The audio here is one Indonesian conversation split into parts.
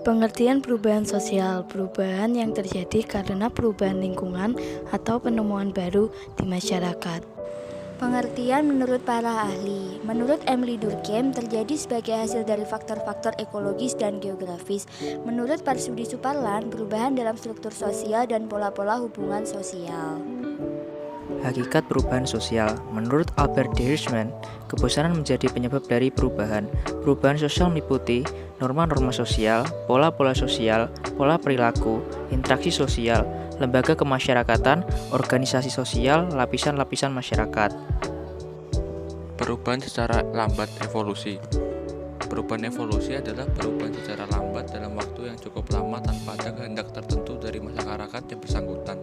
Pengertian perubahan sosial, perubahan yang terjadi karena perubahan lingkungan atau penemuan baru di masyarakat. Pengertian menurut para ahli. Menurut Emily Durkheim terjadi sebagai hasil dari faktor-faktor ekologis dan geografis. Menurut Parsudi Suparlan, perubahan dalam struktur sosial dan pola-pola hubungan sosial. Hakikat perubahan sosial. Menurut Albert Hirschman, kebosanan menjadi penyebab dari perubahan. Perubahan sosial meliputi norma-norma sosial, pola-pola sosial, pola perilaku, interaksi sosial, lembaga kemasyarakatan, organisasi sosial, lapisan-lapisan masyarakat. Perubahan secara lambat evolusi. Perubahan evolusi adalah perubahan secara lambat dalam waktu yang cukup lama tanpa ada kehendak tertentu dari masyarakat yang bersangkutan.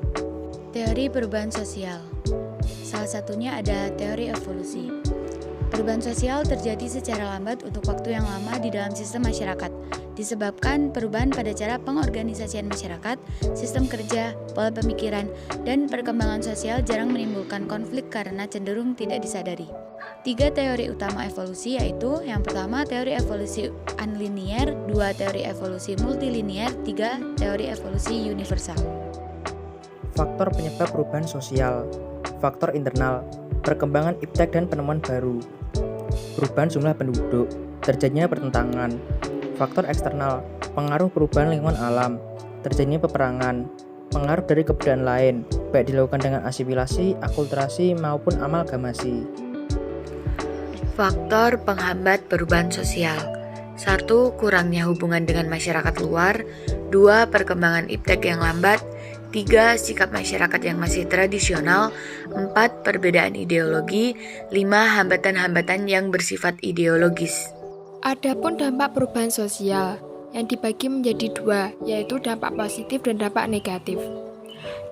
Teori perubahan sosial. Salah satunya ada teori evolusi. Perubahan sosial terjadi secara lambat untuk waktu yang lama di dalam sistem masyarakat, disebabkan perubahan pada cara pengorganisasian masyarakat, sistem kerja, pola pemikiran, dan perkembangan sosial jarang menimbulkan konflik karena cenderung tidak disadari. 3 teori utama evolusi yaitu yang pertama teori evolusi unlinear, 2 teori evolusi multilinear, 3 teori evolusi universal. Faktor penyebab perubahan sosial. Faktor internal, perkembangan iptek dan penemuan baru. Perubahan jumlah penduduk, terjadinya pertentangan. Faktor eksternal, pengaruh perubahan lingkungan alam, terjadinya peperangan. Pengaruh dari kebudayaan lain, baik dilakukan dengan asimilasi, akulturasi, maupun amalgamasi. Faktor penghambat perubahan sosial. 1. Kurangnya hubungan dengan masyarakat luar. 2. Perkembangan iptek yang lambat. 3. Sikap masyarakat yang masih tradisional. 4. Perbedaan ideologi. 5. Hambatan-hambatan yang bersifat ideologis. Adapun dampak perubahan sosial yang dibagi menjadi 2, yaitu dampak positif dan dampak negatif.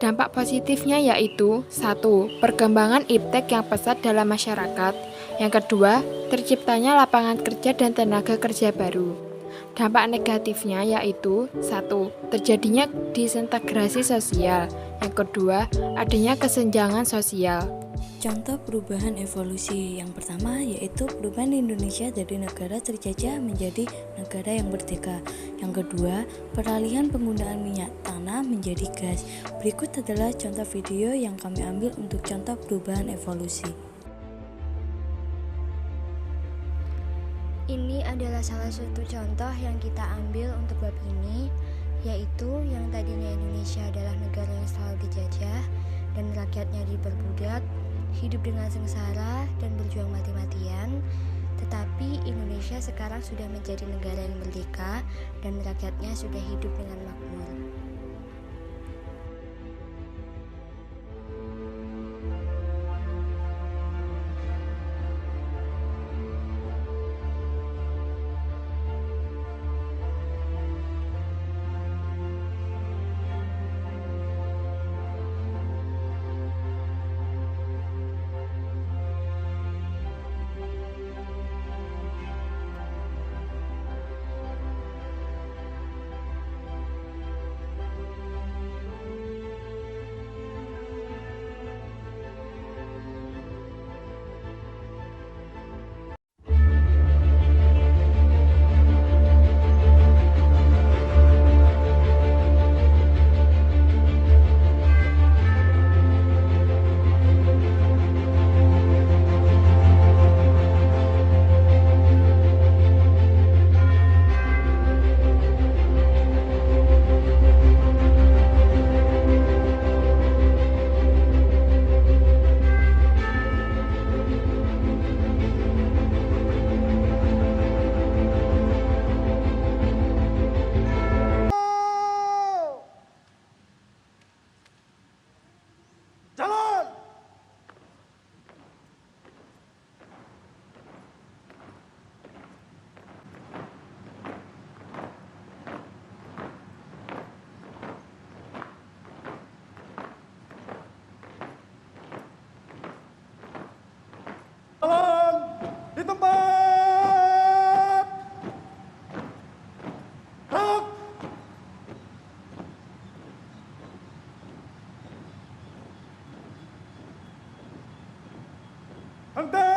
Dampak positifnya yaitu 1. Perkembangan iptek yang pesat dalam masyarakat. Yang kedua, terciptanya lapangan kerja dan tenaga kerja baru. Dampak negatifnya yaitu 1. Terjadinya disintegrasi sosial. Yang kedua, adanya kesenjangan sosial. Contoh perubahan evolusi yang pertama yaitu perubahan Indonesia dari negara terjajah menjadi negara yang merdeka. Yang kedua, peralihan penggunaan minyak tanah menjadi gas. Berikut adalah contoh video yang kami ambil untuk contoh perubahan evolusi. Ini adalah salah satu contoh yang kita ambil untuk bab ini, yaitu yang tadinya Indonesia adalah negara yang selalu dijajah dan rakyatnya diperbudak, hidup dengan sengsara dan berjuang mati-matian. Tetapi Indonesia sekarang sudah menjadi negara yang merdeka dan rakyatnya sudah hidup dengan makmur. Di tempat. Rok. Henti.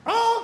Rok.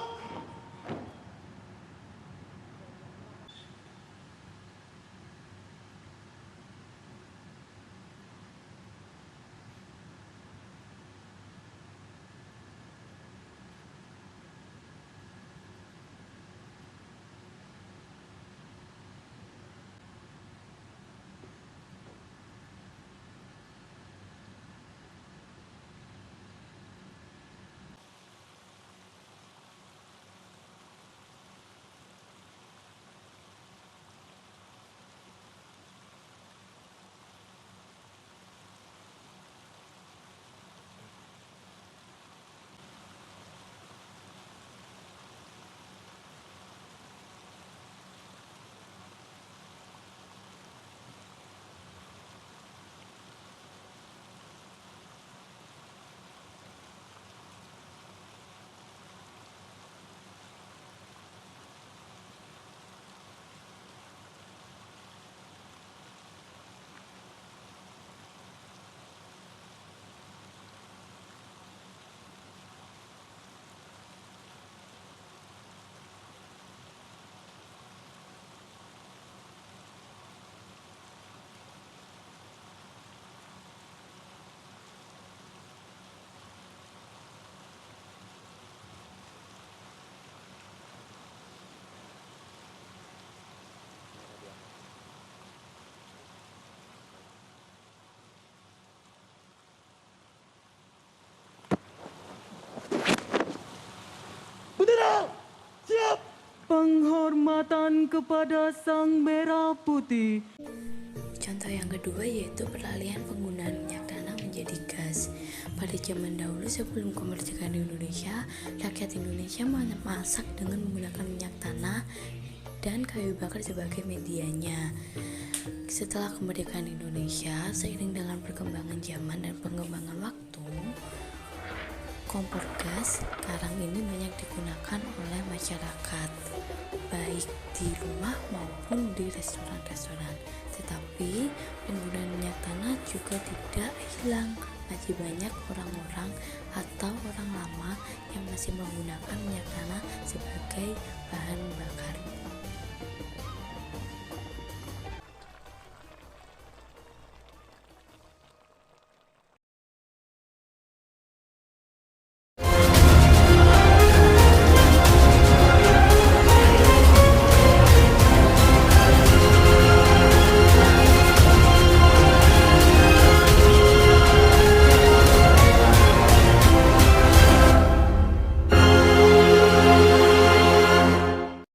penghormatan kepada Sang Merah Putih. Contoh yang kedua yaitu peralihan penggunaan minyak tanah menjadi gas. Pada zaman dahulu sebelum kemerdekaan Indonesia, rakyat Indonesia memasak dengan menggunakan minyak tanah dan kayu bakar sebagai medianya. Setelah kemerdekaan Indonesia, seiring dengan perkembangan zaman dan pengembangan waktu, kompor gas sekarang ini banyak digunakan oleh masyarakat, baik di rumah maupun di restoran-restoran. Tetapi penggunaan minyak tanah juga tidak hilang. Masih banyak orang-orang atau orang lama yang masih menggunakan minyak tanah sebagai bahan bakar.